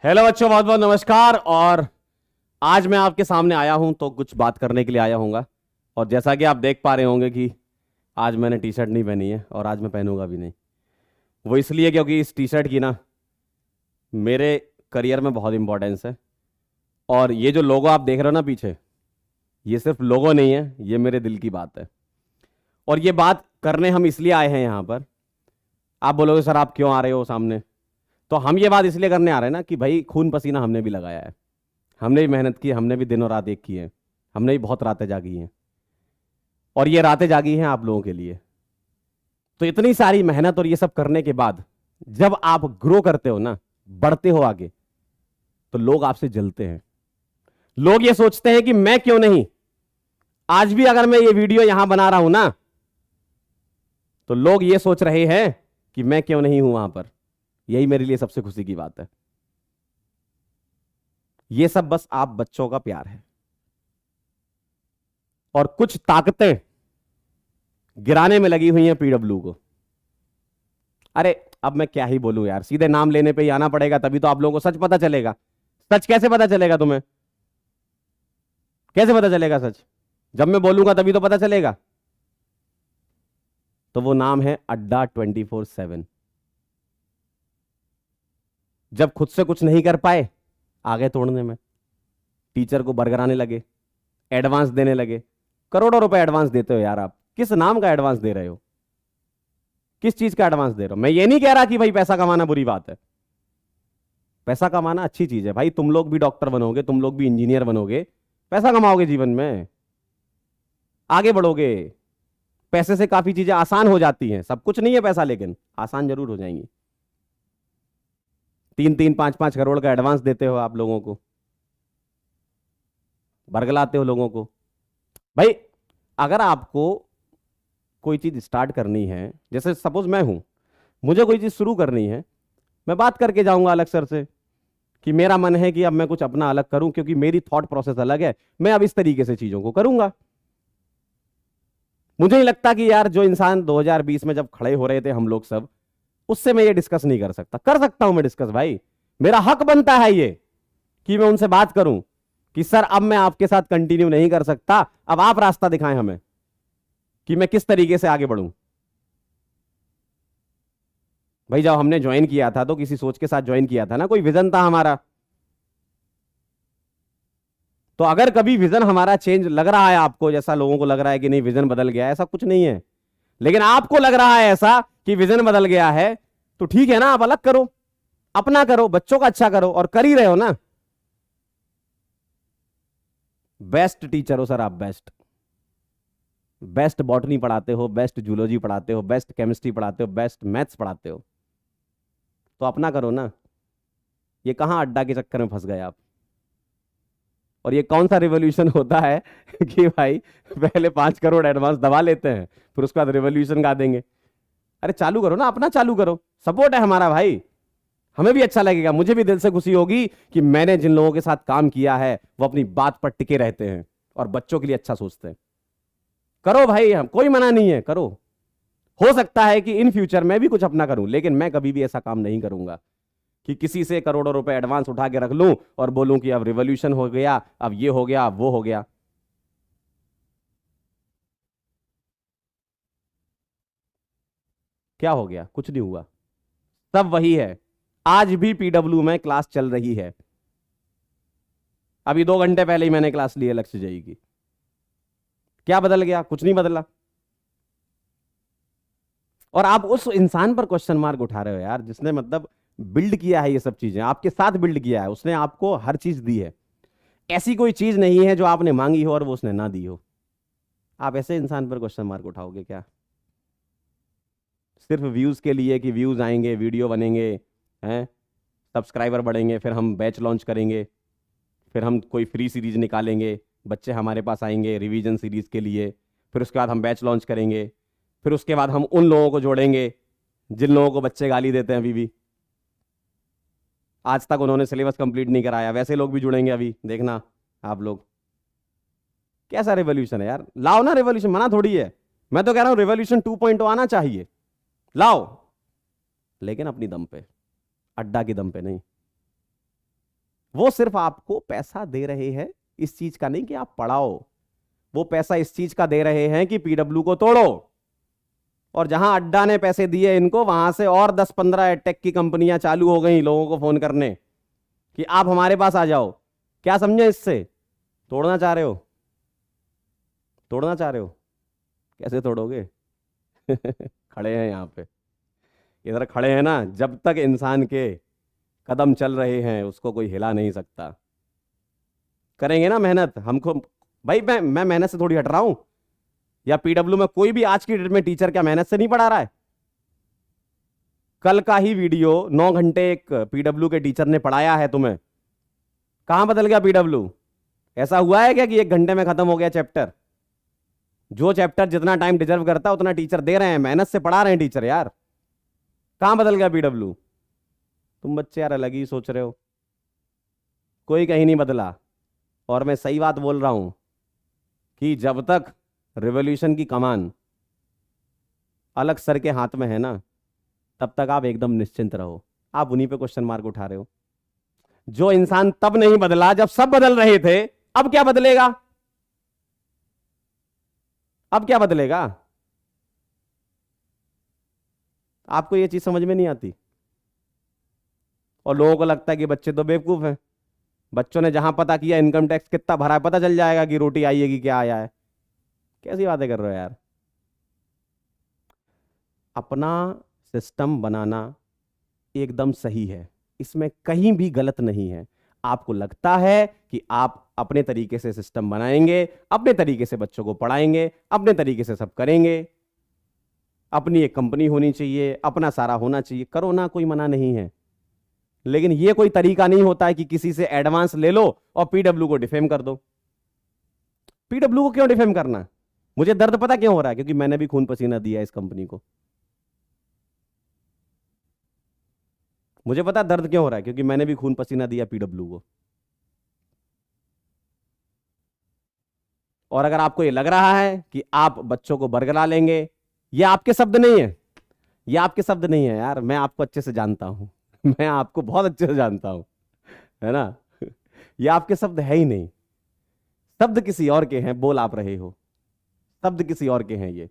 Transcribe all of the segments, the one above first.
Hello बच्चों, बहुत बहुत नमस्कार। और आज मैं आपके सामने आया हूं तो कुछ बात करने के लिए आया हूँगा। और जैसा कि आप देख पा रहे होंगे कि आज मैंने टी शर्ट नहीं पहनी है और आज मैं पहनूंगा भी नहीं। वो इसलिए क्योंकि इस टी शर्ट की ना मेरे करियर में बहुत इंपॉर्टेंस है। और ये जो लोगो आप देख रहे हो ना पीछे, ये सिर्फ लोगो नहीं है, ये मेरे दिल की बात है। और ये बात करने हम इसलिए आए हैं यहाँ पर। आप बोलोगे सर आप क्यों आ रहे हो सामने, तो हम ये बात इसलिए करने आ रहे हैं ना कि भाई खून पसीना हमने भी लगाया है, हमने भी मेहनत की, हमने भी दिनों रात एक की है, हमने भी बहुत रातें जागी हैं। और ये रातें जागी हैं आप लोगों के लिए। तो इतनी सारी मेहनत और ये सब करने के बाद जब आप ग्रो करते हो ना, बढ़ते हो आगे, तो लोग आपसे जलते हैं। लोग ये सोचते हैं कि मैं क्यों नहीं। आज भी अगर मैं ये वीडियो यहां बना रहा हूं ना, तो लोग ये सोच रहे हैं कि मैं क्यों नहीं हूं वहां पर। यही मेरे लिए सबसे खुशी की बात है। ये सब बस आप बच्चों का प्यार है। और कुछ ताकतें गिराने में लगी हुई हैं पीडब्ल्यू को। अरे अब मैं क्या ही बोलूं यार, सीधे नाम लेने पे ही आना पड़ेगा, तभी तो आप लोगों को सच पता चलेगा। सच कैसे पता चलेगा तुम्हें? कैसे पता चलेगा सच? जब मैं बोलूंगा तभी तो पता चलेगा। तो वो नाम है अड्डा 24/7। जब खुद से कुछ नहीं कर पाए, आगे तोड़ने में टीचर को बरगराने लगे, एडवांस देने लगे। करोड़ों रुपए एडवांस देते हो यार आप। किस नाम का एडवांस दे रहे हो? किस चीज का एडवांस दे रहे हो? मैं ये नहीं कह रहा कि भाई पैसा कमाना बुरी बात है। पैसा कमाना अच्छी चीज है भाई। तुम लोग भी डॉक्टर बनोगे, तुम लोग भी इंजीनियर बनोगे, पैसा कमाओगे जीवन में, आगे बढ़ोगे। पैसे से काफी चीजें आसान हो जाती हैं। सब कुछ नहीं है पैसा, लेकिन आसान जरूर हो जाएंगी। 3-3, 5-5 करोड़ का एडवांस देते हो आप लोगों को, बरगलाते हो लोगों को। भाई अगर आपको कोई चीज स्टार्ट करनी है, जैसे सपोज मैं हूं, मुझे कोई चीज शुरू करनी है, मैं बात करके जाऊंगा अलग सर से कि मेरा मन है कि अब मैं कुछ अपना अलग करूं, क्योंकि मेरी थॉट प्रोसेस अलग है, मैं अब इस तरीके से चीजों को करूंगा। मुझे नहीं लगता कि यार जो इंसान 2020 में जब खड़े हो रहे थे हम लोग सब, उससे मैं ये डिस्कस नहीं कर सकता। कर सकता हूं मैं डिस्कस भाई, मेरा हक बनता है ये कि मैं उनसे बात करूं कि सर अब मैं आपके साथ कंटिन्यू नहीं कर सकता, अब आप रास्ता दिखाएं हमें कि मैं किस तरीके से आगे बढ़ूं। भाई जब हमने ज्वाइन किया था तो किसी सोच के साथ ज्वाइन किया था ना, कोई विजन था हमारा। तो अगर कभी विजन हमारा चेंज लग रहा है आपको, जैसा लोगों को लग रहा है कि नहीं विजन बदल गया है, ऐसा कुछ नहीं है, लेकिन आपको लग रहा है ऐसा कि विजन बदल गया है, तो ठीक है ना, आप अलग करो, अपना करो, बच्चों का अच्छा करो, और कर ही रहे हो ना। बेस्ट टीचर हो सर आप, बेस्ट। बेस्ट बॉटनी पढ़ाते हो, बेस्ट जूलॉजी पढ़ाते हो, बेस्ट केमिस्ट्री पढ़ाते हो, बेस्ट मैथ्स पढ़ाते हो, तो अपना करो ना। ये कहां अड्डा के चक्कर में फंस गए आप? और ये कौन सा रिवॉल्यूशन होता है कि भाई पहले 5 करोड़ एडवांस दबा लेते हैं, फिर उसके बाद रिवॉल्यूशन गा देंगे। अरे चालू करो ना, अपना चालू करो। सपोर्ट है हमारा भाई, हमें भी अच्छा लगेगा, मुझे भी दिल से खुशी होगी कि मैंने जिन लोगों के साथ काम किया है वो अपनी बात पर टिके रहते हैं और बच्चों के लिए अच्छा सोचते हैं। करो भाई, हम कोई मना नहीं है, करो। हो सकता है कि इन फ्यूचर मैं भी कुछ अपना करूं, लेकिन मैं कभी भी ऐसा काम नहीं करूंगा कि किसी से करोड़ों रुपए एडवांस उठा के रख लूं और बोलूं कि अब रिवॉल्यूशन हो गया, अब ये हो गया, अब वो हो गया। क्या हो गया? कुछ नहीं हुआ, सब वही है। आज भी पीडब्ल्यू में क्लास चल रही है। अभी 2 घंटे पहले ही मैंने क्लास ली है लक्ष्य जई की। क्या बदल गया? कुछ नहीं बदला। और आप उस इंसान पर क्वेश्चन मार्क उठा रहे हो यार, जिसने मतलब बिल्ड किया है ये सब चीजें, आपके साथ बिल्ड किया है, उसने आपको हर चीज दी है। ऐसी कोई चीज नहीं है जो आपने मांगी हो और वो उसने ना दी हो। आप ऐसे इंसान पर क्वेश्चन मार्क उठाओगे क्या? सिर्फ व्यूज के लिए कि व्यूज आएंगे, वीडियो बनेंगे, हैं, सब्सक्राइबर बढ़ेंगे, फिर हम बैच लॉन्च करेंगे, फिर हम कोई फ्री सीरीज निकालेंगे, बच्चे हमारे पास आएंगे रिवीजन सीरीज के लिए, फिर उसके बाद हम बैच लॉन्च करेंगे, फिर उसके बाद हम उन लोगों को जोड़ेंगे जिन लोगों को बच्चे गाली देते हैं अभी भी, आज तक उन्होंने सिलेबस कंप्लीट नहीं कराया, वैसे लोग भी जुड़ेंगे अभी, देखना आप लोग। कैसा रेवोल्यूशन है यार? लाओ ना रेवोल्यूशन, मना थोड़ी है। मैं तो कह रहा हूं रेवोल्यूशन 2.0 आना चाहिए, लाओ, लेकिन अपनी दम पे, अड्डा की दम पे नहीं। वो सिर्फ आपको पैसा दे रहे हैं इस चीज का नहीं कि आप पढ़ाओ, वो पैसा इस चीज का दे रहे हैं कि पीडब्ल्यू को तोड़ो। और जहां अड्डा ने पैसे दिए इनको, वहां से और 10-15 एडटेक की कंपनियां चालू हो गई लोगों को फोन करने कि आप हमारे पास आ जाओ। क्या समझे इससे? तोड़ना चाह रहे हो? तोड़ना चाह रहे हो? कैसे तोड़ोगे? खड़े हैं यहां पे, इधर खड़े हैं ना। जब तक इंसान के कदम चल रहे हैं उसको कोई हिला नहीं सकता। करेंगे ना मेहनत हमको। भाई मैं मेहनत से थोड़ी हट रहा हूं। या पीडब्ल्यू में कोई भी आज की डेट में टीचर क्या मेहनत से नहीं पढ़ा रहा है? कल का ही वीडियो 9 घंटे एक पीडब्ल्यू के टीचर ने पढ़ाया है तुम्हें। कहां बदल गया पीडब्ल्यू? ऐसा हुआ है क्या कि 1 घंटे में खत्म हो गया चैप्टर? जो चैप्टर जितना टाइम डिजर्व करता है उतना टीचर दे रहे हैं, मेहनत से पढ़ा रहे हैं टीचर यार। कहां बदल गया पीडब्ल्यू? तुम बच्चे यार अलग ही सोच रहे हो, कोई कहीं नहीं बदला। और मैं सही बात बोल रहा हूं कि जब तक रिवॉल्यूशन की कमान अलग सर के हाथ में है ना, तब तक आप एकदम निश्चिंत रहो। आप उन्हीं पे क्वेश्चन मार्क उठा रहे हो। जो इंसान तब नहीं बदला जब सब बदल रहे थे, अब क्या बदलेगा? अब क्या बदलेगा? आपको यह चीज समझ में नहीं आती। और लोगों को लगता है कि बच्चे तो बेवकूफ हैं। बच्चों ने जहां पता किया इनकम टैक्स कितना भरा है, पता चल जाएगा कि रोटी आई है कि क्या आया है। कैसी बातें कर रहे हो यार? अपना सिस्टम बनाना एकदम सही है, इसमें कहीं भी गलत नहीं है। आपको लगता है कि आप अपने तरीके से सिस्टम बनाएंगे, अपने तरीके से बच्चों को पढ़ाएंगे, अपने तरीके से सब करेंगे, अपनी एक कंपनी होनी चाहिए, अपना सारा होना चाहिए, करो ना, कोई मना नहीं है। लेकिन यह कोई तरीका नहीं होता है कि किसी से एडवांस ले लो और पीडब्ल्यू को डिफेम कर दो। पीडब्ल्यू को क्यों डिफेम करना? मुझे दर्द पता क्यों हो रहा है? क्योंकि मैंने भी खून पसीना दिया इस कंपनी को। मुझे पता दर्द क्यों हो रहा है, क्योंकि मैंने भी खून पसीना दिया पीडब्ल्यू को। और अगर आपको ये लग रहा है कि आप बच्चों को बरगला लेंगे, ये आपके शब्द नहीं है, ये आपके शब्द नहीं है यार। मैं आपको अच्छे से जानता हूं, मैं आपको बहुत अच्छे से जानता हूं, है ना। ये आपके शब्द है ही नहीं, शब्द किसी और के हैं, बोल आप रहे हो। शब्द किसी और के हैं ये।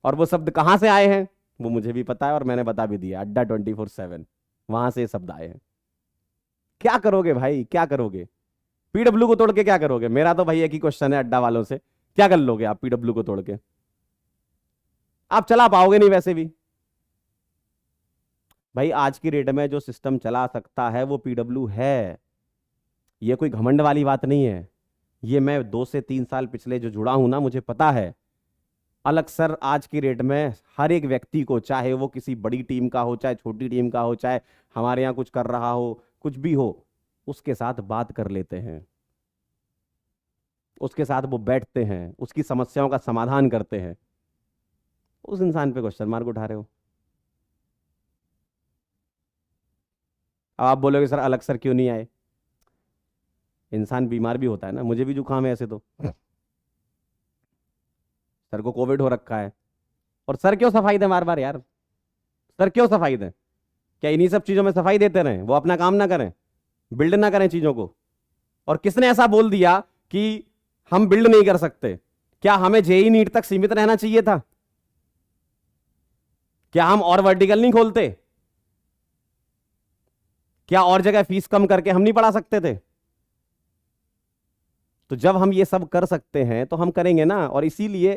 और वो शब्द कहां से आए हैं वो मुझे भी पता है, और मैंने बता भी दिया। अड्डा 24/7 वहां से ये शब्द आए हैं। क्या करोगे भाई, क्या करोगे? पीडब्ल्यू को तोड़ के क्या करोगे? मेरा तो भाई एक ही क्वेश्चन है अड्डा वालों से, क्या कर लोगे आप पीडब्ल्यू को तोड़ के? आप चला पाओगे नहीं वैसे भी। भाई आज की डेट में जो सिस्टम चला सकता है वो पीडब्ल्यू है। ये कोई घमंड वाली बात नहीं है। ये मैं 2 से 3 साल पिछले जो जुड़ा हूं ना, मुझे पता है। अलग सर आज की डेट में हर एक व्यक्ति को, चाहे वो किसी बड़ी टीम का हो, चाहे छोटी टीम का हो, चाहे हमारे यहां कुछ कर रहा हो, कुछ भी हो, उसके साथ बात कर लेते हैं, उसके साथ वो बैठते हैं, उसकी समस्याओं का समाधान करते हैं। उस इंसान पे क्वेश्चन मार्क उठा रहे हो। अब आप बोलोगे सर अलग सर क्यों नहीं आए? इंसान बीमार भी होता है ना, मुझे भी जुकाम है ऐसे तो। सर को कोविड हो रखा है, और सर क्यों सफाई दे बार बार यार? सर क्यों सफाई दें? क्या इन्हीं सब चीजों में सफाई देते रहें, वो अपना काम ना करें, बिल्ड ना करें चीजों को? और किसने ऐसा बोल दिया कि हम बिल्ड नहीं कर सकते? क्या हमें जेई नीट तक सीमित रहना चाहिए था? क्या हम और वर्टिकल नहीं खोलते? क्या और जगह फीस कम करके हम नहीं पढ़ा सकते थे? तो जब हम ये सब कर सकते हैं तो हम करेंगे ना। और इसीलिए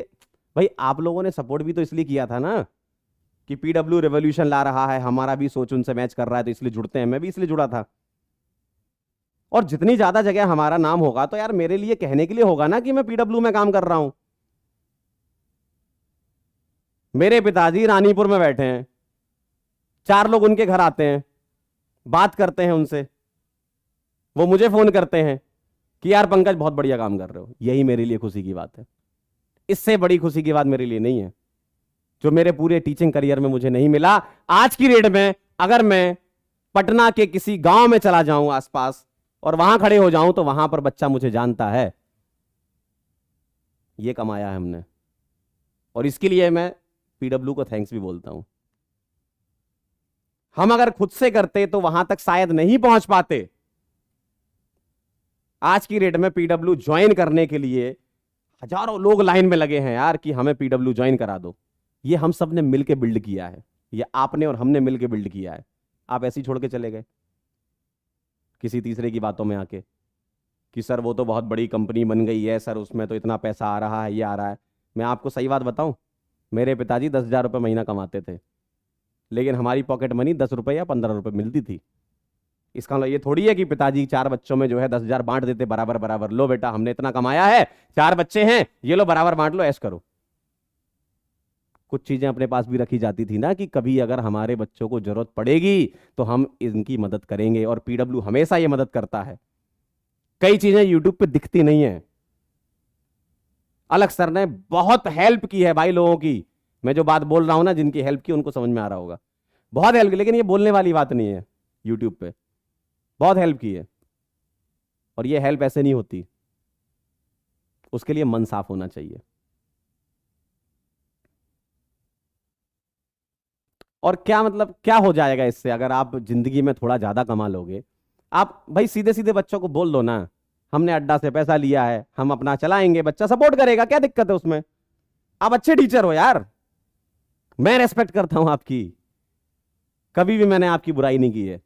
भाई आप लोगों ने सपोर्ट भी तो इसलिए किया था ना कि पीडब्ल्यू रेवोल्यूशन ला रहा है, हमारा भी सोच उनसे मैच कर रहा है, तो इसलिए जुड़ते हैं। मैं भी इसलिए जुड़ा था। और जितनी ज्यादा जगह हमारा नाम होगा तो यार मेरे लिए कहने के लिए होगा ना कि मैं पीडब्ल्यू में काम कर रहा हूं। मेरे पिताजी रानीपुर में बैठे हैं, 4 लोग उनके घर आते हैं, बात करते हैं उनसे, वो मुझे फोन करते हैं कि यार पंकज बहुत बढ़िया काम कर रहे हो। यही मेरे लिए खुशी की बात है। इससे बड़ी खुशी की बात मेरे लिए नहीं है, जो मेरे पूरे टीचिंग करियर में मुझे नहीं मिला। आज की डेट में अगर मैं पटना के किसी गांव में चला जाऊं आसपास और वहां खड़े हो जाऊं तो वहां पर बच्चा मुझे जानता है। यह कमाया है हमने, और इसके लिए मैं पीडब्ल्यू को थैंक्स भी बोलता हूं। हम अगर खुद से करते तो वहां तक शायद नहीं पहुंच पाते, आज की डेट में पीडब्ल्यू ज्वाइन करने के लिए हजारों लोग लाइन में लगे हैं यार कि हमें पीडब्ल्यू ज्वाइन करा दो। ये हम सब ने मिलकर बिल्ड किया है, ये आपने और हमने मिलकर बिल्ड किया है। आप ऐसे ही छोड़ के चले गए किसी तीसरे की बातों में आके कि सर वो तो बहुत बड़ी कंपनी बन गई है, सर उसमें तो इतना पैसा आ रहा है, ये आ रहा है। मैं आपको सही बात बताऊं, मेरे पिताजी 10,000 रुपये महीना कमाते थे, लेकिन हमारी पॉकेट मनी 10 रुपये या 15 रुपये मिलती थी। इसका मतलब ये थोड़ी है कि पिताजी 4 बच्चों में जो है 10,000 बांट देते बराबर बराबर, लो बेटा हमने इतना कमाया है, 4 बच्चे हैं, ये लो बराबर बांट लो, ऐश करो। कुछ चीजें अपने पास भी रखी जाती थी ना कि कभी अगर हमारे बच्चों को जरूरत पड़ेगी तो हम इनकी मदद करेंगे, और पीडब्ल्यू हमेशा ये मदद करता है। कई चीजें यूट्यूब पे दिखती नहीं है। अलग सर ने बहुत हेल्प की है भाई लोगों की। मैं जो बात बोल रहा हूं ना, जिनकी हेल्प की उनको समझ में आ रहा होगा, बहुत हेल्प की, लेकिन ये बोलने वाली बात नहीं है। यूट्यूब पे बहुत हेल्प की है, और ये हेल्प ऐसे नहीं होती, उसके लिए मन साफ होना चाहिए। और क्या मतलब क्या हो जाएगा इससे अगर आप जिंदगी में थोड़ा ज्यादा कमा लोगे? आप भाई सीधे सीधे बच्चों को बोल दो ना, हमने अड्डा से पैसा लिया है, हम अपना चलाएंगे, बच्चा सपोर्ट करेगा, क्या दिक्कत है उसमें? आप अच्छे टीचर हो यार, मैं रेस्पेक्ट करता हूं आपकी, कभी भी मैंने आपकी बुराई नहीं की है।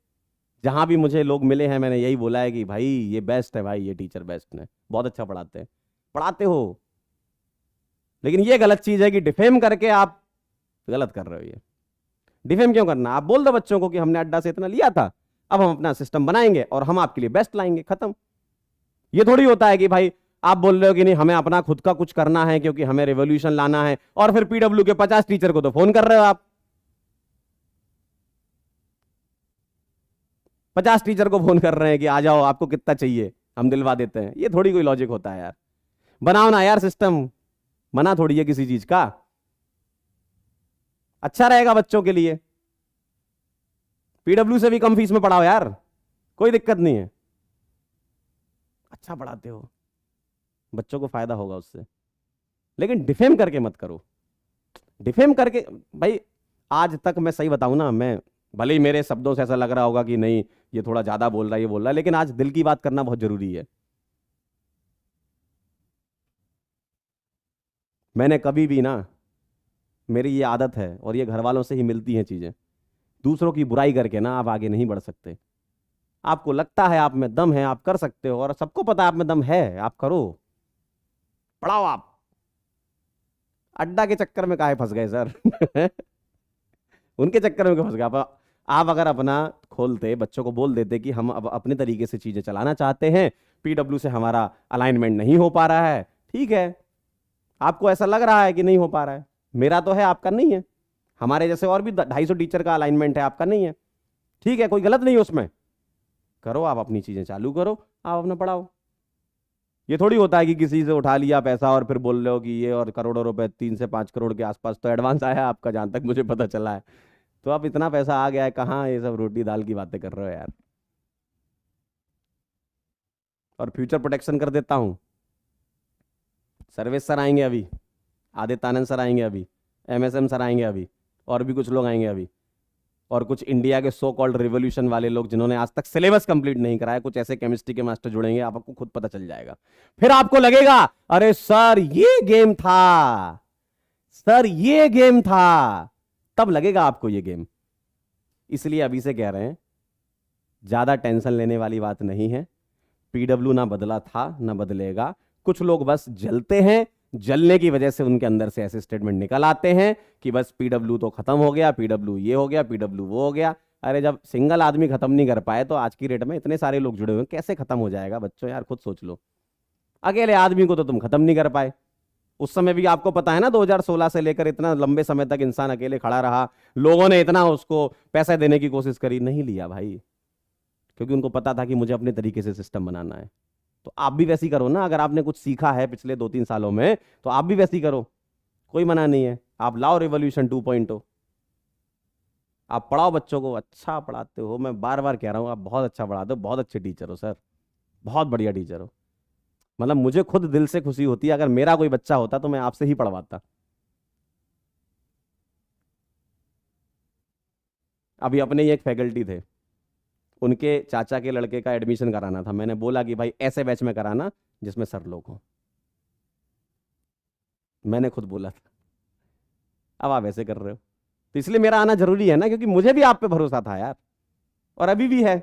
जहां भी मुझे लोग मिले हैं मैंने यही बोला है कि भाई ये बेस्ट है, भाई ये टीचर बेस्ट है, बहुत अच्छा पढ़ाते हैं, पढ़ाते हो। लेकिन ये गलत चीज है कि डिफेम करके आप गलत कर रहे हो। ये डिफेम क्यों करना? आप बोल दो बच्चों को कि हमने अड्डा से इतना लिया था, अब हम अपना सिस्टम बनाएंगे और हम आपके लिए बेस्ट लाएंगे, खत्म। ये थोड़ी होता है कि भाई आप बोल रहे हो कि नहीं हमें अपना खुद का कुछ करना है क्योंकि हमें रेवोल्यूशन लाना है, और फिर पीडब्ल्यू के 50 टीचर को तो फोन कर रहे हो आप। 50 टीचर को फोन कर रहे हैं कि आ जाओ, आपको कितना चाहिए हम दिलवा देते हैं। ये थोड़ी कोई लॉजिक होता है यार। बनाओ ना यार सिस्टम, मना थोड़ी है किसी चीज का, अच्छा रहेगा बच्चों के लिए। पीडब्ल्यू से भी कम फीस में पढ़ाओ यार, कोई दिक्कत नहीं है, अच्छा पढ़ाते हो, बच्चों को फायदा होगा उससे। लेकिन डिफेम करके मत करो, डिफेम करके। भाई आज तक मैं सही बताऊं ना, मैं भले ही मेरे शब्दों से ऐसा लग रहा होगा कि नहीं ये थोड़ा ज्यादा बोल रहा है, ये बोल रहा है, लेकिन आज दिल की बात करना बहुत जरूरी है। मैंने कभी भी ना, मेरी ये आदत है और ये घर वालों से ही मिलती हैं चीजें, दूसरों की बुराई करके ना आप आगे नहीं बढ़ सकते। आपको लगता है आप में दम है, आप कर सकते हो, और सबको पता है आप में दम है, आप करो, पढ़ाओ आप। अड्डा के चक्कर में काहे फंस गए सर? उनके चक्कर में क्यों फंस गए आप अगर अपना खोलते, बच्चों को बोल देते कि हम अब अपने तरीके से चीजें चलाना चाहते हैं, पीडब्ल्यू से हमारा अलाइनमेंट नहीं हो पा रहा है, ठीक है, आपको ऐसा लग रहा है कि नहीं हो पा रहा है, मेरा तो है आपका नहीं है, हमारे जैसे और भी 250 टीचर का अलाइनमेंट है, आपका नहीं है, ठीक है, कोई गलत नहीं है उसमें, करो आप अपनी चीजें चालू करो, आप अपना पढ़ाओ। ये थोड़ी होता है कि किसी से उठा लिया पैसा और फिर बोल रहे हो कि ये, और करोड़ों रुपए, 3 से 5 करोड़ के आसपास तो एडवांस आया है आपका, जहां तक मुझे पता चला है। तो अब इतना पैसा आ गया है, कहाँ ये सब रोटी दाल की बातें कर रहे हो यार? और फ्यूचर प्रोटेक्शन कर देता हूँ, सर्वेश सर आएंगे अभी, आदित्य आनंद सर आएंगे अभी, एमएसएम सर आएंगे अभी, और भी कुछ लोग आएंगे अभी, और कुछ इंडिया के सो कॉल्ड रिवोल्यूशन वाले लोग जिन्होंने आज तक सिलेबस कंप्लीट नहीं कराया, कुछ ऐसे केमिस्ट्री के मास्टर जुड़ेंगे, आपको खुद पता चल जाएगा। फिर आपको लगेगा अरे सर ये गेम था, सर ये गेम था, तब लगेगा आपको ये गेम। इसलिए अभी से कह रहे हैं, ज्यादा टेंशन लेने वाली बात नहीं है। पीडब्ल्यू ना बदला था ना बदलेगा, कुछ लोग बस जलते हैं, जलने की वजह से उनके अंदर से ऐसे स्टेटमेंट निकल आते हैं कि बस पीडब्ल्यू तो खत्म हो गया, पीडब्ल्यू ये हो गया, पीडब्ल्यू वो हो गया। अरे जब सिंगल आदमी खत्म नहीं कर पाए तो आज की डेट में इतने सारे लोग जुड़े हुए हैं, कैसे खत्म हो जाएगा बच्चों? यार खुद सोच लो, अकेले आदमी को तो तुम खत्म नहीं कर पाए। उस समय भी आपको पता है ना, 2016 से लेकर इतना लंबे समय तक इंसान अकेले खड़ा रहा, लोगों ने इतना उसको पैसा देने की कोशिश करी, नहीं लिया भाई, क्योंकि उनको पता था कि मुझे अपने तरीके से सिस्टम बनाना है। तो आप भी वैसी करो ना, अगर आपने कुछ सीखा है पिछले 2-3 सालों में तो आप भी वैसी करो, कोई मना नहीं है। आप लाओ रिवॉल्यूशन 2.0, आप पढ़ाओ बच्चों को, अच्छा पढ़ाते हो, मैं बार बार कह रहा हूँ आप बहुत अच्छा पढ़ाते हो, बहुत अच्छे टीचर हो सर, बहुत बढ़िया टीचर हो। मतलब मुझे खुद दिल से खुशी होती है, अगर मेरा कोई बच्चा होता तो मैं आपसे ही पढ़वाता। अभी अपने ही एक फैकल्टी थे, उनके चाचा के लड़के का एडमिशन कराना था। मैंने बोला कि भाई ऐसे बैच में कराना जिसमें सर लोग हों। मैंने खुद बोला था। अब आप ऐसे कर रहे हो, तो इसलिए मेरा आना जरूरी है ना, क्योंकि मुझे भी आप पे भरोसा था यार, और अभी भी है।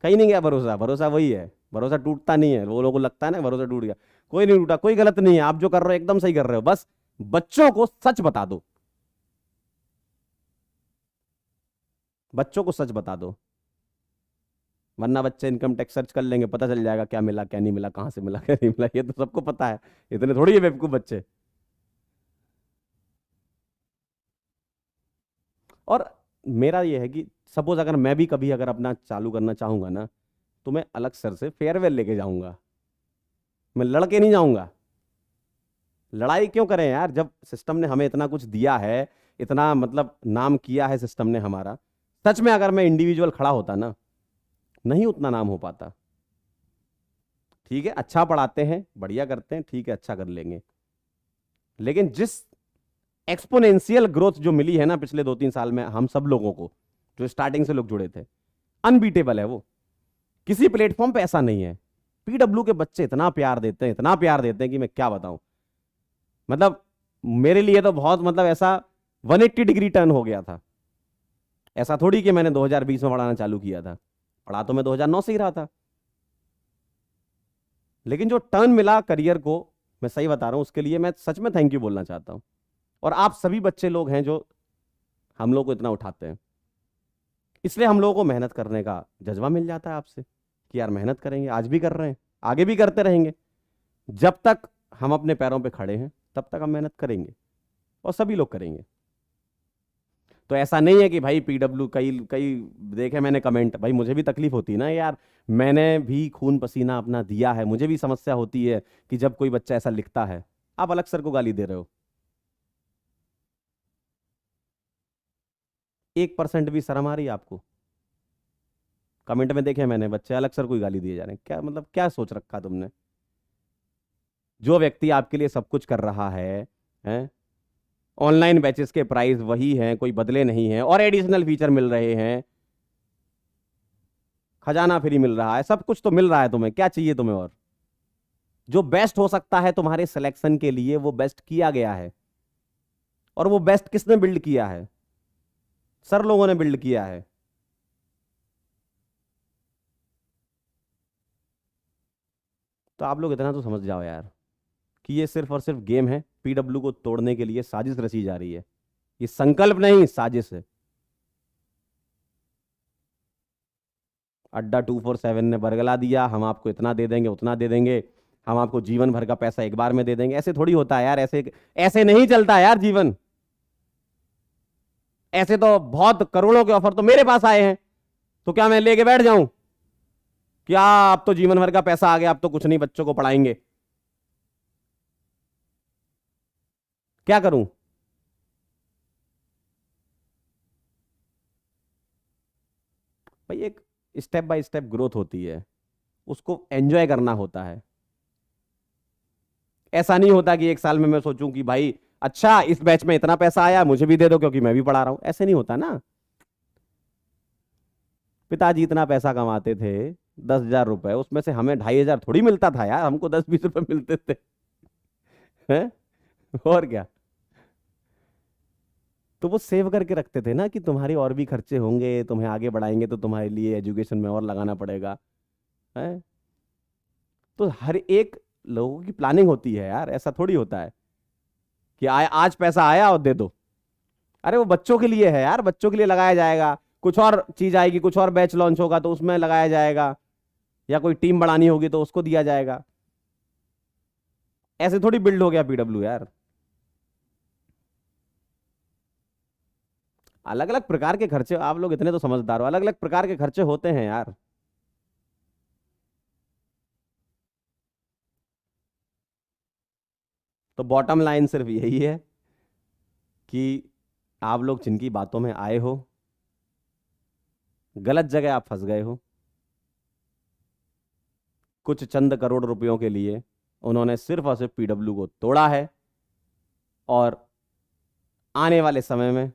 कहीं नहीं गया भरोसा, भरोसा वही है, भरोसा टूटता नहीं है। वो लोगों को लगता है ना भरोसा टूट गया, कोई नहीं टूटा, कोई गलत नहीं है। आप जो कर रहे हो एकदम सही कर रहे हो, बस बच्चों को सच बता दो, बच्चों को सच बता दो, वरना बच्चे इनकम टैक्स सर्च कर लेंगे, पता चल जाएगा क्या मिला क्या नहीं मिला, कहां से मिला क्या नहीं मिला, ये तो सबको पता है। इतने थोड़ी है बेवकूफ बच्चे। और मेरा ये है कि सपोज अगर मैं भी कभी अगर अपना चालू करना चाहूंगा ना, तो मैं अलग सर से फेयरवेल लेके जाऊंगा, मैं लड़के नहीं जाऊंगा। लड़ाई क्यों करें यार, जब सिस्टम ने हमें इतना कुछ दिया है, इतना मतलब नाम किया है सिस्टम ने हमारा। सच में अगर मैं इंडिविजुअल खड़ा होता ना, नहीं उतना नाम हो पाता। ठीक है, अच्छा पढ़ाते हैं, बढ़िया करते हैं, ठीक है, अच्छा कर लेंगे, लेकिन जिस एक्सपोनेंशियल ग्रोथ जो मिली है ना पिछले 2-3 साल में हम सब लोगों को, जो स्टार्टिंग से लोग जुड़े थे, अनबीटेबल है वो। किसी प्लेटफॉर्म पे ऐसा नहीं है। पीडब्ल्यू के बच्चे इतना प्यार देते हैं, इतना प्यार देते हैं कि मैं क्या बताऊं। मतलब मेरे लिए तो बहुत, मतलब ऐसा 180 डिग्री टर्न हो गया था। ऐसा थोड़ी कि मैंने 2020 में पढ़ाना चालू किया था, पढ़ा तो मैं 2009 से ही रहा था, लेकिन जो टर्न मिला करियर को, मैं सही बता रहा हूं, उसके लिए मैं सच में थैंक यू बोलना चाहता हूं। और आप सभी बच्चे लोग हैं जो हम लोग को इतना उठाते हैं, इसलिए हम लोगों को मेहनत करने का जज्बा मिल जाता है आपसे कि यार मेहनत करेंगे, आज भी कर रहे हैं, आगे भी करते रहेंगे। जब तक हम अपने पैरों पे खड़े हैं तब तक हम मेहनत करेंगे, और सभी लोग करेंगे। तो ऐसा नहीं है कि भाई पीडब्ल्यू, कई कई देखे मैंने कमेंट, भाई मुझे भी तकलीफ होती है ना यार, मैंने भी खून पसीना अपना दिया है, मुझे भी समस्या होती है कि जब कोई बच्चा ऐसा लिखता है। आप अलग सर को गाली दे रहे हो, 1% भी शर्म आ रही है आपको? कमेंट में देखे मैंने, बच्चे अलग सर को ही गाली दिए जा रहे हैं, क्या मतलब, क्या सोच रखा तुमने? जो व्यक्ति आपके लिए सब कुछ कर रहा है, ऑनलाइन बैचेस के प्राइस वही हैं, कोई बदले नहीं हैं, और एडिशनल फीचर मिल रहे हैं, खजाना फ्री मिल रहा है, सब कुछ तो मिल रहा है, तुम्हें क्या चाहिए तुम्हें और? जो बेस्ट हो सकता है तुम्हारे सिलेक्शन के लिए वो बेस्ट किया गया है, और वो बेस्ट किसने बिल्ड किया है? सर लोगों ने बिल्ड किया है। तो आप लोग इतना तो समझ जाओ यार कि ये सिर्फ और सिर्फ गेम है, पीडब्ल्यू को तोड़ने के लिए साजिश रची जा रही है। ये संकल्प नहीं, साजिश है। अड्डा 247 ने बरगला दिया, हम आपको इतना दे देंगे, उतना दे देंगे, हम आपको जीवन भर का पैसा एक बार में दे देंगे। ऐसे थोड़ी होता है यार, ऐसे ऐसे नहीं चलता यार जीवन। ऐसे तो बहुत करोड़ों के ऑफर तो मेरे पास आए हैं, तो क्या मैं लेके बैठ जाऊं? क्या अब तो जीवन भर का पैसा आ गया, अब तो कुछ नहीं, बच्चों को पढ़ाएंगे, क्या करूं? भाई एक स्टेप बाय स्टेप ग्रोथ होती है, उसको एंजॉय करना होता है। ऐसा नहीं होता कि एक साल में मैं सोचूं कि भाई अच्छा इस बैच में इतना पैसा आया, मुझे भी दे दो क्योंकि मैं भी पढ़ा रहा हूं। ऐसे नहीं होता ना। पिताजी इतना पैसा कमाते थे, 10,000 रुपए, उसमें से हमें 2,500 थोड़ी मिलता था यार, हमको 10-20 रुपए मिलते थे। हैं? और क्या। तो वो सेव करके रखते थे ना कि तुम्हारे और भी खर्चे होंगे, तुम्हें आगे बढ़ाएंगे तो तुम्हारे लिए एजुकेशन में और लगाना पड़ेगा। है? तो हर एक लोगों की प्लानिंग होती है यार, ऐसा थोड़ी होता है कि आज पैसा आया और दे दो। अरे वो बच्चों के लिए है यार, बच्चों के लिए लगाया जाएगा, कुछ और चीज आएगी, कुछ और बैच लॉन्च होगा तो उसमें लगाया जाएगा, या कोई टीम बढ़ानी होगी तो उसको दिया जाएगा। ऐसे थोड़ी बिल्ड हो गया पीडब्ल्यू यार। अलग अलग प्रकार के खर्चे, आप लोग इतने तो समझदार हो, अलग अलग प्रकार के खर्चे होते हैं यार। तो बॉटम लाइन सिर्फ यही है कि आप लोग जिनकी बातों में आए हो, गलत जगह आप फंस गए हो। कुछ चंद करोड़ रुपयों के लिए उन्होंने सिर्फ और सिर्फ पीडब्ल्यू को तोड़ा है, और आने वाले समय में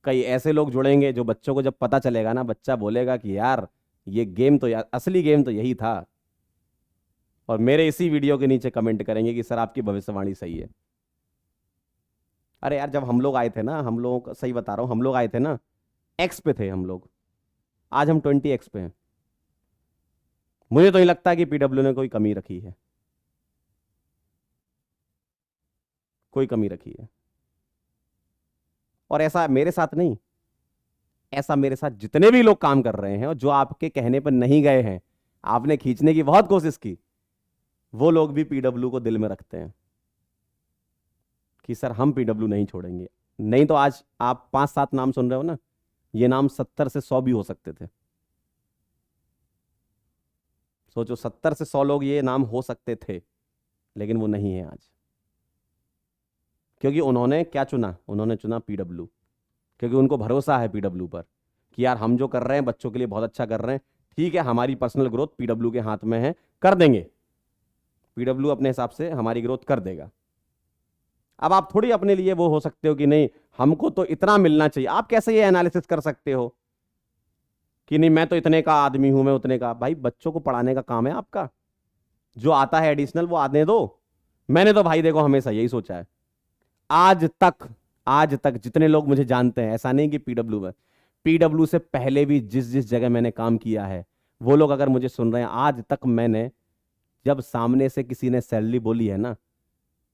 कई ऐसे लोग जुड़ेंगे जो बच्चों को जब पता चलेगा ना, बच्चा बोलेगा कि यार ये गेम तो, यार असली गेम तो यही था। और मेरे इसी वीडियो के नीचे कमेंट करेंगे कि सर आपकी भविष्यवाणी सही है। अरे यार जब हम लोग आए थे ना, हम लोग सही बता रहा हूं, हम लोग आए थे ना, एक्स पे थे हम लोग। आज हम 20x पे हैं। मुझे तो नहीं लगता कि पीडब्ल्यू ने कोई कमी रखी है, कोई कमी रखी है। और ऐसा मेरे साथ नहीं, ऐसा मेरे साथ जितने भी लोग काम कर रहे हैं और जो आपके कहने पर नहीं गए हैं, आपने खींचने की बहुत कोशिश की, वो लोग भी पीडब्ल्यू को दिल में रखते हैं कि सर हम पीडब्ल्यू नहीं छोड़ेंगे। नहीं तो आज आप 5-7 नाम सुन रहे हो ना, ये नाम 70 से 100 भी हो सकते थे। सोचो 70 से 100 लोग ये नाम हो सकते थे, लेकिन वो नहीं है आज। क्योंकि उन्होंने क्या चुना? उन्होंने चुना पीडब्ल्यू। क्योंकि उनको भरोसा है पीडब्ल्यू पर कि यार हम जो कर रहे हैं बच्चों के लिए बहुत अच्छा कर रहे हैं। ठीक है, हमारी पर्सनल ग्रोथ पीडब्ल्यू के हाथ में है, कर देंगे, पीडब्ल्यू अपने हिसाब से हमारी ग्रोथ कर देगा। अब आप थोड़ी अपने लिए वो हो सकते हो कि नहीं हमको तो इतना मिलना चाहिए। आप कैसे ये एनालिसिस कर सकते हो कि नहीं मैं तो इतने का आदमी हूं, मैं उतने का? भाई बच्चों को पढ़ाने का काम है आपका, जो आता है एडिशनल वो आने दो। मैंने तो भाई देखो हमेशा यही सोचा है, आज तक, आज तक जितने लोग मुझे जानते हैं, ऐसा नहीं कि पीडब्ल्यू में, पीडब्ल्यू से पहले भी जिस जिस जगह मैंने काम किया है, वो लोग अगर मुझे सुन रहे हैं, आज तक मैंने जब सामने से किसी ने सैलरी बोली है ना,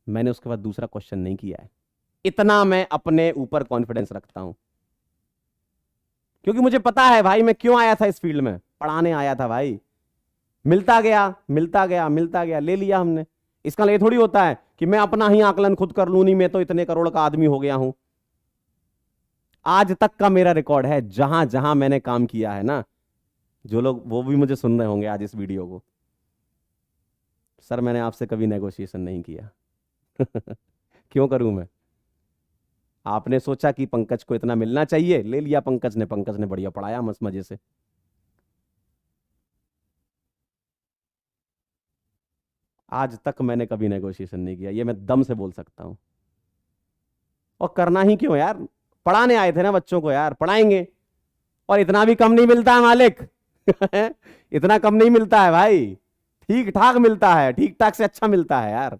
मैंने उसके बाद दूसरा क्वेश्चन नहीं किया है। इतना मैं अपने ऊपर कॉन्फिडेंस रखता हूं, क्योंकि मुझे पता है भाई मैं क्यों आया था इस फील्ड में। पढ़ाने आया था भाई, मिलता गया मिलता गया मिलता गया, ले लिया हमने। इसका ये थोड़ी होता है कि मैं अपना ही आकलन खुद कर लूं, नहीं मैं तो इतने करोड़ का आदमी हो गया हूं। आज तक का मेरा रिकॉर्ड है, जहां जहां मैंने काम किया है ना, जो लोग वो भी मुझे सुन रहे होंगे आज इस वीडियो को, सर मैंने आपसे कभी नेगोशिएशन नहीं किया। क्यों करूं मैं? आपने सोचा कि पंकज को इतना मिलना चाहिए, ले लिया पंकज ने, पंकज ने बढ़िया पढ़ाया मस्त मजे से। आज तक मैंने कभी नेगोशिएशन नहीं किया, ये मैं दम से बोल सकता हूं। और करना ही क्यों यार, पढ़ाने आए थे ना बच्चों को, यार पढ़ाएंगे। और इतना भी कम नहीं मिलता है मालिक। इतना कम नहीं मिलता है भाई, ठीक ठाक मिलता है, ठीक ठाक से अच्छा मिलता है यार।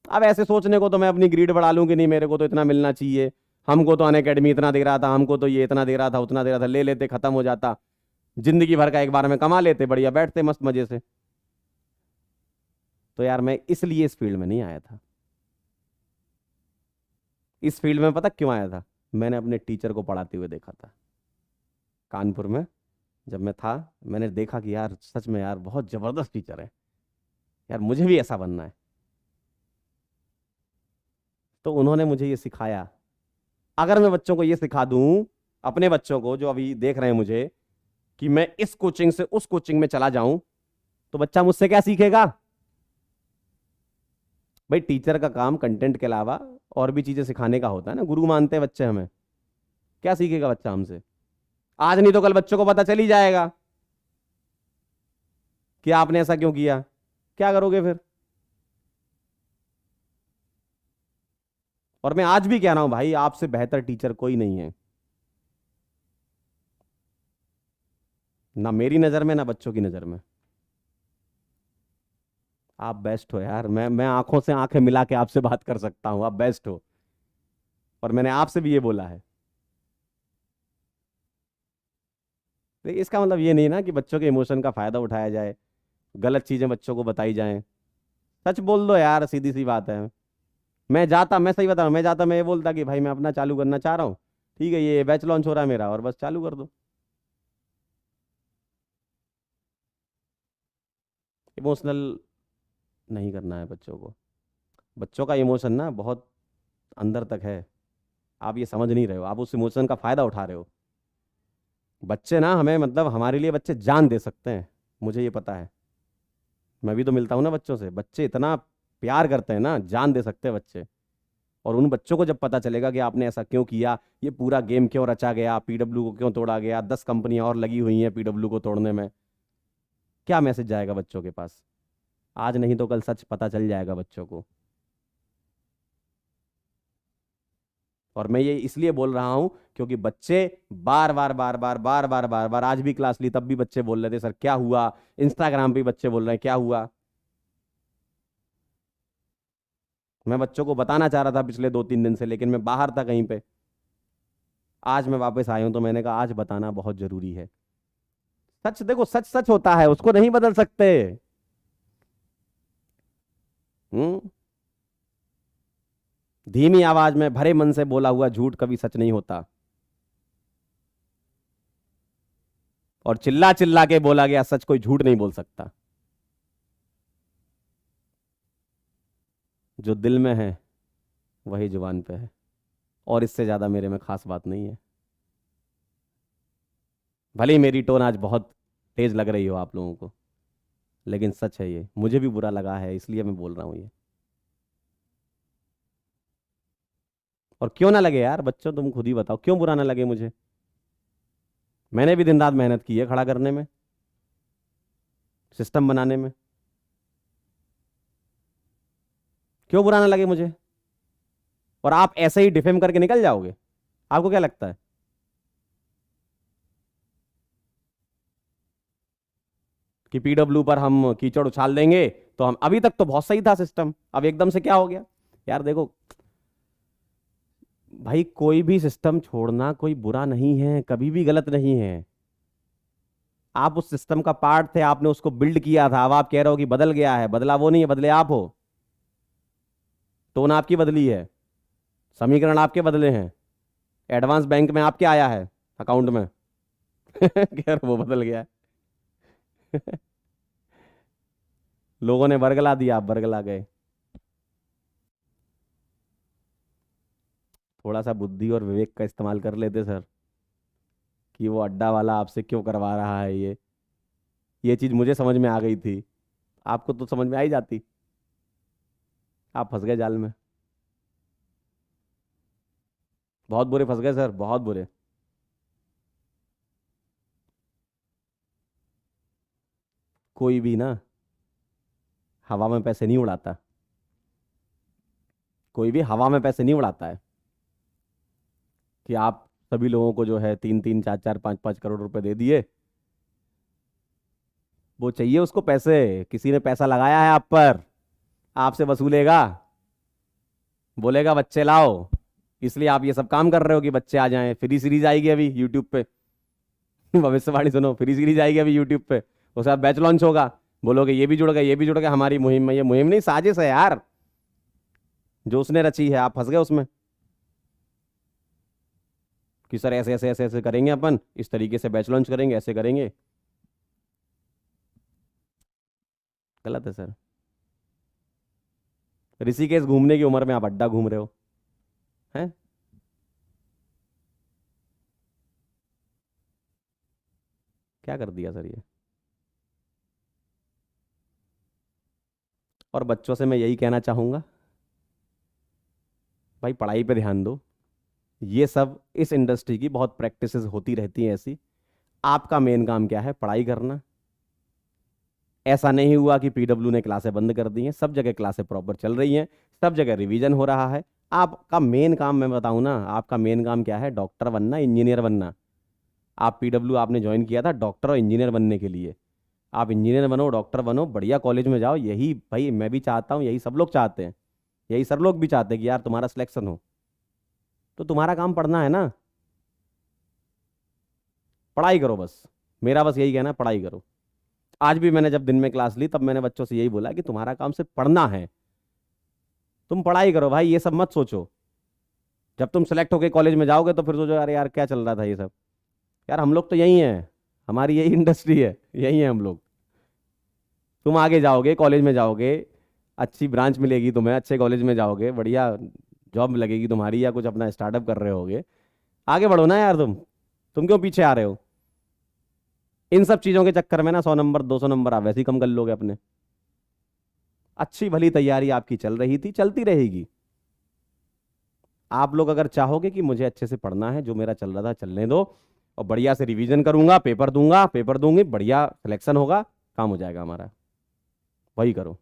अब ऐसे सोचने को तो मैं अपनी ग्रीड बढ़ा लूं कि नहीं मेरे को तो इतना मिलना चाहिए, हमको तो अनअकैडमी इतना दे रहा था, हमको तो ये इतना दे रहा था, उतना दे रहा था, ले लेते खत्म हो जाता, जिंदगी भर का एक बार में कमा लेते, बढ़िया बैठते मस्त मजे से। तो यार मैं इसलिए इस फील्ड में नहीं आया था। इस फील्ड में पता क्यों आया था? मैंने अपने टीचर को पढ़ाते हुए देखा था कानपुर में। जब मैं था, मैंने देखा कि यार सच में यार बहुत जबरदस्त टीचर है, यार मुझे भी ऐसा बनना है। तो उन्होंने मुझे ये सिखाया। अगर मैं बच्चों को ये सिखा दूं, अपने बच्चों को जो अभी देख रहे हैं मुझे, कि मैं इस कोचिंग से उस कोचिंग में चला जाऊं, तो बच्चा मुझसे क्या सीखेगा? भाई टीचर का काम कंटेंट के अलावा और भी चीजें सिखाने का होता है ना, गुरु मानते हैं बच्चे हमें। क्या सीखेगा बच्चा हमसे? आज नहीं तो कल बच्चों को पता चल ही जाएगा कि आपने ऐसा क्यों किया। क्या करोगे फिर? और मैं आज भी कह रहा हूं भाई, आपसे बेहतर टीचर कोई नहीं है, ना मेरी नजर में ना बच्चों की नजर में। आप बेस्ट हो यार, मैं आंखों से आंखें मिला के आपसे बात कर सकता हूं, आप बेस्ट हो। और मैंने आपसे भी ये बोला है। लेकिन इसका मतलब ये नहीं ना कि बच्चों के इमोशन का फायदा उठाया जाए, गलत चीजें बच्चों को बताई जाएं। सच बोल दो यार, सीधी सी बात है। मैं सही बता रहा हूं, मैं जाता मैं ये बोलता कि भाई मैं अपना चालू करना चाह रहा हूँ, ठीक है ये बैच लॉन्च हो रहा है मेरा, और बस चालू कर दो। इमोशनल नहीं करना है बच्चों को। बच्चों का इमोशन ना बहुत अंदर तक है, आप ये समझ नहीं रहे हो, आप उस इमोशन का फायदा उठा रहे हो। बच्चे ना हमें, मतलब हमारे लिए बच्चे जान दे सकते हैं, मुझे ये पता है। मैं भी तो मिलता हूं ना बच्चों से, बच्चे इतना प्यार करते हैं ना, जान दे सकते हैं बच्चे। और उन बच्चों को जब पता चलेगा कि आपने ऐसा क्यों किया, ये पूरा गेम क्यों रचा गया, पीडब्ल्यू को क्यों तोड़ा गया, 10 कंपनियां और लगी हुई हैं पीडब्ल्यू को तोड़ने में, क्या मैसेज जाएगा बच्चों के पास? आज नहीं तो कल सच पता चल जाएगा बच्चों को। और मैं ये इसलिए बोल रहा हूं क्योंकि बच्चे बार बार बार बार बार बार बार बार, आज भी क्लास ली तब भी बच्चे बोल रहे थे सर क्या हुआ, इंस्टाग्राम पे भी बच्चे बोल रहे हैं क्या हुआ। मैं बच्चों को बताना चाह रहा था पिछले 2-3 दिन से, लेकिन मैं बाहर था कहीं पे। आज मैं वापस आया हूं तो मैंने कहा आज बताना बहुत जरूरी है। सच देखो, सच सच होता है, उसको नहीं बदल सकते। हम्म। धीमी आवाज में भरे मन से बोला हुआ झूठ कभी सच नहीं होता, और चिल्ला चिल्ला के बोला गया सच कोई झूठ नहीं बोल सकता। जो दिल में है वही जुबान पे है, और इससे ज्यादा मेरे में खास बात नहीं है। भले ही मेरी टोन आज बहुत तेज लग रही हो आप लोगों को, लेकिन सच है, ये मुझे भी बुरा लगा है इसलिए मैं बोल रहा हूं ये। और क्यों ना लगे यार बच्चों, तुम खुद ही बताओ क्यों बुरा ना लगे मुझे। मैंने भी दिन रात मेहनत की है खड़ा करने में, सिस्टम बनाने में। क्यों बुरा ना लगे मुझे। और आप ऐसे ही डिफेम करके निकल जाओगे, आपको क्या लगता है। कि पीडब्ल्यू पर हम कीचड़ उछाल देंगे तो हम, अभी तक तो बहुत सही था सिस्टम, अब एकदम से क्या हो गया। यार देखो भाई, कोई भी सिस्टम छोड़ना कोई बुरा नहीं है, कभी भी गलत नहीं है। आप उस सिस्टम का पार्ट थे, आपने उसको बिल्ड किया था, अब आप कह रहे हो कि बदल गया है। बदला वो नहीं है, बदले आप हो। टोन आपकी बदली है, समीकरण आपके बदले हैं, एडवांस बैंक में आपके आया है अकाउंट में। यार वो बदल गया है। लोगों ने बरगला दिया, आप बरगला गए। थोड़ा सा बुद्धि और विवेक का इस्तेमाल कर लेते सर, कि वो अड्डा वाला आपसे क्यों करवा रहा है ये चीज मुझे समझ में आ गई थी, आपको तो समझ में आ ही जाती। आप फंस गए जाल में, बहुत बुरे फंस गए सर, बहुत बुरे। कोई भी ना हवा में पैसे नहीं उड़ाता, कोई भी हवा में पैसे नहीं उड़ाता है। कि आप सभी लोगों को जो है 3-3, 4-4, 5-5 करोड़ रुपए दे दिए, वो चाहिए उसको पैसे, किसी ने पैसा लगाया है आप पर, आपसे वसूलेगा, बोलेगा बच्चे लाओ, इसलिए आप ये सब काम कर रहे हो कि बच्चे आ जाएं। फ्री सीरीज आएगी अभी यूट्यूब पे। भविष्यवाणी सुनो, फ्री सीरीज आएगी अभी यूट्यूब पे, उसके बाद बैच लॉन्च होगा, बोलोगे ये भी जुड़ गए, ये भी जुड़ गए हमारी मुहिम में। ये मुहिम नहीं, साजिश है यार, जो उसने रची है, आप फंस गए उसमें। कि सर ऐसे ऐसे ऐसे ऐसे करेंगे, अपन इस तरीके से बैच लॉन्च करेंगे, ऐसे करेंगे। गलत है सर। ऋषिकेश घूमने की उम्र में आप अड्डा घूम रहे हो, हैं। क्या कर दिया सर ये। और बच्चों से मैं यही कहना चाहूंगा, भाई पढ़ाई पे ध्यान दो। ये सब इस इंडस्ट्री की बहुत प्रैक्टिसेस होती रहती हैं ऐसी। आपका मेन काम क्या है, पढ़ाई करना। ऐसा नहीं हुआ कि पीडब्ल्यू ने क्लासें बंद कर दी हैं, सब जगह क्लासें प्रॉपर चल रही हैं, सब जगह रिवीजन हो रहा है। आपका मेन काम मैं बताऊं ना, आपका मेन काम क्या है, डॉक्टर बनना, इंजीनियर बनना। आप पीडब्ल्यू आपने ज्वाइन किया था डॉक्टर और इंजीनियर बनने के लिए। आप इंजीनियर बनो, डॉक्टर बनो, बढ़िया कॉलेज में जाओ, यही भाई मैं भी चाहता हूँ, यही सब लोग चाहते हैं, यही सर लोग भी चाहते हैं कि यार तुम्हारा सिलेक्शन हो। तो तुम्हारा काम पढ़ना है ना, पढ़ाई करो बस। मेरा बस यही कहना है, पढ़ाई करो। आज भी मैंने जब दिन में क्लास ली तब मैंने बच्चों से यही बोला कि तुम्हारा काम सिर्फ पढ़ना है, तुम पढ़ाई करो भाई, ये सब मत सोचो। जब तुम सेलेक्ट होके कॉलेज में जाओगे तो फिर सोचो अरे यार क्या चल रहा था ये सब। यार हम लोग तो यही हैं, हमारी यही इंडस्ट्री है, यही है हम लोग। तुम आगे जाओगे, कॉलेज में जाओगे, अच्छी ब्रांच मिलेगी तुम्हें, अच्छे कॉलेज में जाओगे, बढ़िया जॉब लगेगी तुम्हारी, या कुछ अपना स्टार्टअप कर रहे होगे, आगे बढ़ो ना यार। तुम क्यों पीछे आ रहे हो। इन सब चीजों के चक्कर में ना 100 नंबर 200 नंबर आप वैसे ही कम कर लोगे अपने। अच्छी भली तैयारी आपकी चल रही थी, चलती रहेगी। आप लोग अगर चाहोगे कि मुझे अच्छे से पढ़ना है, जो मेरा चल रहा था चलने दो, और बढ़िया से रिवीजन करूंगा, पेपर दूंगा, पेपर दूंगी, बढ़िया सिलेक्शन होगा, काम हो जाएगा हमारा, वही करो।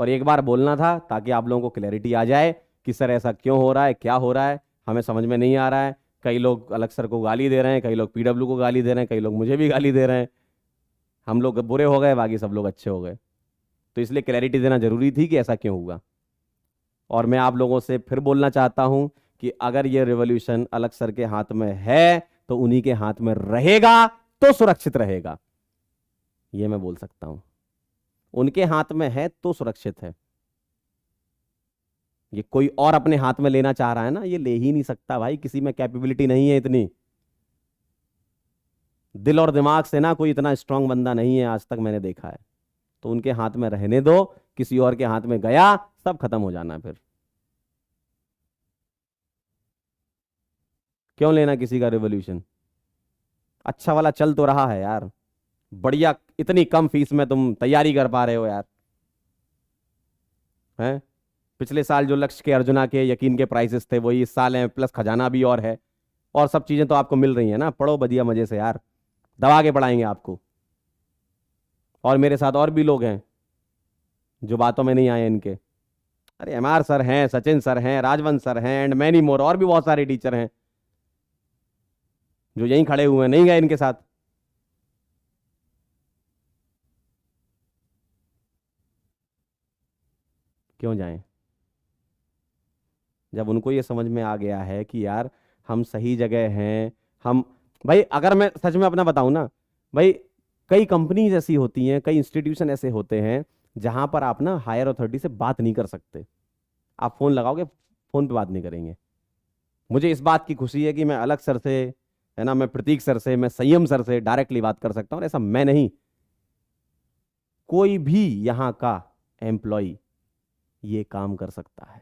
और एक बार बोलना था ताकि आप लोगों को क्लैरिटी आ जाए कि सर ऐसा क्यों हो रहा है, क्या हो रहा है, हमें समझ में नहीं आ रहा है। कई लोग अलग सर को गाली दे रहे हैं, कई लोग पीडब्ल्यू को गाली दे रहे हैं, कई लोग मुझे भी गाली दे रहे हैं। हम लोग बुरे हो गए, बाकी सब लोग अच्छे हो गए। तो इसलिए क्लैरिटी देना जरूरी थी कि ऐसा क्यों हुआ। और मैं आप लोगों से फिर बोलना चाहता हूं कि अगर ये रिवॉल्यूशन अलग सर के हाथ में है तो उन्हीं के हाथ में रहेगा तो सुरक्षित रहेगा। ये मैं बोल सकता हूं, उनके हाथ में है तो सुरक्षित है। ये कोई और अपने हाथ में लेना चाह रहा है ना, ये ले ही नहीं सकता भाई, किसी में कैपेबिलिटी नहीं है इतनी। दिल और दिमाग से ना कोई इतना स्ट्रांग बंदा नहीं है आज तक मैंने देखा है। तो उनके हाथ में रहने दो, किसी और के हाथ में गया सब खत्म हो जाना। फिर क्यों लेना किसी का रिवॉल्यूशन? अच्छा वाला चल तो रहा है यार, बढ़िया, इतनी कम फीस में तुम तैयारी कर पा रहे हो यार, हैं? पिछले साल जो लक्ष्य के, अर्जुना के, यकीन के प्राइसेस थे वही इस साल हैं, प्लस खजाना भी और है, और सब चीजें तो आपको मिल रही हैं ना। पढ़ो बढ़िया मजे से यार, दबा के पढ़ाएंगे आपको। और मेरे साथ और भी लोग हैं जो बातों में नहीं आए इनके। अरे एमआर सर हैं, सचिन सर हैं, राजवंश सर हैं, एंड मैनी मोर, और भी बहुत सारे टीचर हैं जो यहीं खड़े हुए हैं, नहीं गए इनके साथ। क्यों जाएं? जब उनको ये समझ में आ गया है कि यार हम सही जगह हैं। हम, भाई अगर मैं सच में अपना बताऊं ना भाई, कई कंपनीज ऐसी होती हैं, कई इंस्टीट्यूशन ऐसे होते हैं जहां पर आप ना हायर अथॉरिटी से बात नहीं कर सकते। आप फोन लगाओगे, फोन पे बात नहीं करेंगे। मुझे इस बात की खुशी है कि मैं अलग सर से, है ना, मैं प्रतीक सर से, मैं संयम सर से डायरेक्टली बात कर सकता हूं। और ऐसा मैं नहीं, कोई भी यहां का एम्प्लॉय ये काम कर सकता है।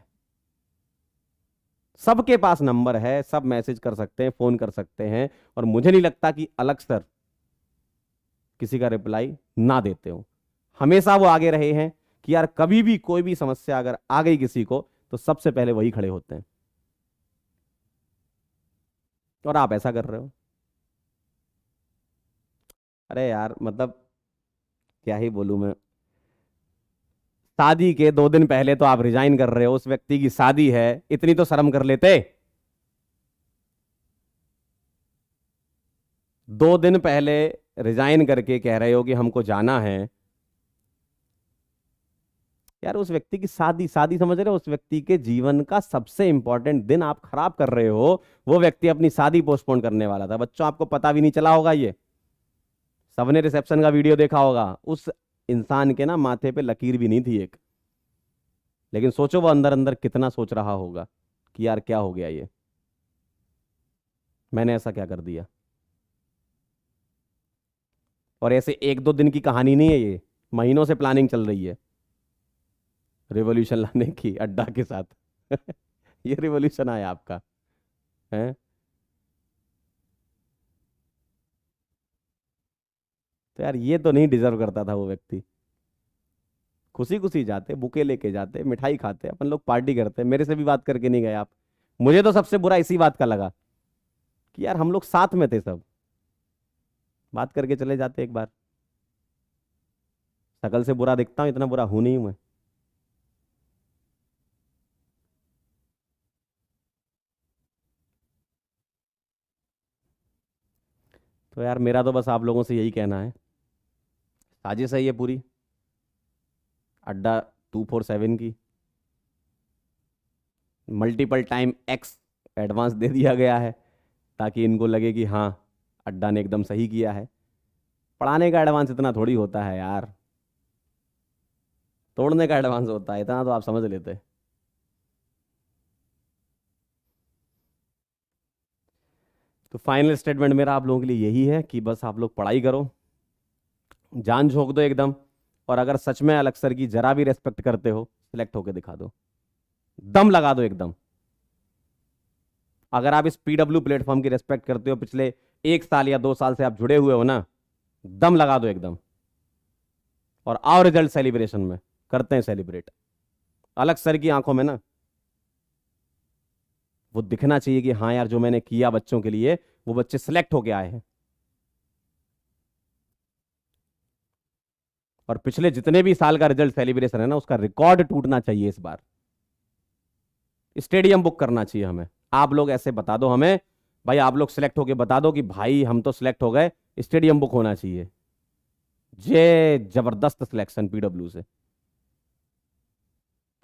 सबके पास नंबर है, सब मैसेज कर सकते हैं, फोन कर सकते हैं, और मुझे नहीं लगता कि अलग सर किसी का रिप्लाई ना देते हो। हमेशा वो आगे रहे हैं कि यार कभी भी कोई भी समस्या अगर आ गई किसी को तो सबसे पहले वही खड़े होते हैं। और आप ऐसा कर रहे हो। अरे यार मतलब क्या ही बोलूं मैं। शादी के 2 दिन पहले तो आप रिजाइन कर रहे हो, उस व्यक्ति की शादी है, इतनी तो शर्म कर लेते। 2 दिन पहले रिजाइन करके कह रहे हो कि हमको जाना है। यार उस व्यक्ति की शादी, शादी समझ रहे हो, उस व्यक्ति के जीवन का सबसे इंपॉर्टेंट दिन आप खराब कर रहे हो। वो व्यक्ति अपनी शादी पोस्टपोन करने वाला था। बच्चों आपको पता भी नहीं चला होगा, ये सबने रिसेप्शन का वीडियो देखा होगा। उस इंसान के ना माथे पे लकीर भी नहीं थी एक। लेकिन सोचो वो अंदर अंदर कितना सोच रहा होगा कि यार क्या हो गया ये, मैंने ऐसा क्या कर दिया। और ऐसे 1-2 दिन की कहानी नहीं है ये, महीनों से प्लानिंग चल रही है रिवॉल्यूशन लाने की अड्डा के साथ। ये रिवॉल्यूशन आया आपका है। तो यार ये तो नहीं डिजर्व करता था वो व्यक्ति। खुशी खुशी जाते, बुके लेके जाते, मिठाई खाते, अपन लोग पार्टी करते, मेरे से भी बात करके नहीं गए आप। मुझे तो सबसे बुरा इसी बात का लगा कि यार हम लोग साथ में थे सब, बात करके चले जाते एक बार। शकल से बुरा दिखता हूं, इतना बुरा हूं नहीं मैं। तो यार मेरा तो बस आप लोगों से यही कहना है, साजिश है ये पूरी, अड्डा 247 की। मल्टीपल टाइम एक्स एडवांस दे दिया गया है ताकि इनको लगे कि हाँ अड्डा ने एकदम सही किया है। पढ़ाने का एडवांस इतना थोड़ी होता है यार, तोड़ने का एडवांस होता है, इतना तो आप समझ लेते। तो फाइनल स्टेटमेंट मेरा आप लोगों के लिए यही है कि बस आप लोग पढ़ाई करो, जान झोंक दो एकदम। और अगर सच में अलग सर की जरा भी रेस्पेक्ट करते हो, सिलेक्ट होके दिखा दो, दम लगा दो एकदम। अगर आप इस पीडब्ल्यू प्लेटफॉर्म की रेस्पेक्ट करते हो, पिछले 1 साल या 2 साल से आप जुड़े हुए हो ना, दम लगा दो एकदम। और आओ रिजल्ट सेलिब्रेशन में, करते हैं सेलिब्रेट। अलग सर की आंखों में ना वो दिखना चाहिए कि हाँ यार जो मैंने किया बच्चों के लिए, वो बच्चे सिलेक्ट होके आए हैं। और पिछले जितने भी साल का रिजल्ट सेलिब्रेशन है ना, उसका रिकॉर्ड टूटना चाहिए इस बार। स्टेडियम बुक करना चाहिए हमें। आप लोग ऐसे बता दो हमें, भाई आप लोग सिलेक्ट होके बता दो कि भाई हम तो सिलेक्ट हो गए, स्टेडियम बुक होना चाहिए। ये जबरदस्त सिलेक्शन पीडब्ल्यू से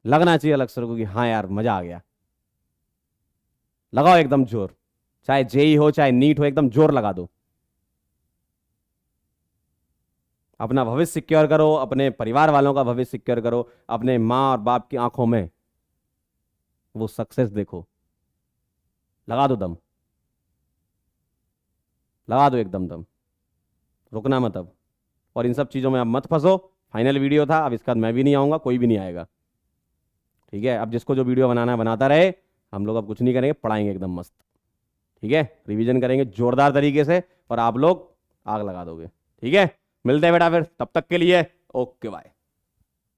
लगना चाहिए अलग सर को कि हाँ यार मजा आ गया। लगाओ एकदम जोर, चाहे जेई हो चाहे नीट हो, एकदम जोर लगा दो। अपना भविष्य सिक्योर करो, अपने परिवार वालों का भविष्य सिक्योर करो, अपने माँ और बाप की आंखों में वो सक्सेस देखो। लगा दो दम, लगा दो एकदम दम, रुकना मत अब। और इन सब चीज़ों में अब मत फंसो। फाइनल वीडियो था, अब इसके बाद मैं भी नहीं आऊँगा, कोई भी नहीं आएगा। ठीक है, अब जिसको जो वीडियो बनाना है बनाता रहे। हम लोग अब कुछ नहीं करेंगे, पढ़ाएंगे एकदम मस्त। ठीक है, रिवीजन करेंगे जोरदार तरीके से और आप लोग आग लगा दोगे। ठीक है, मिलते हैं बेटा फिर, तब तक के लिए ओके बाय।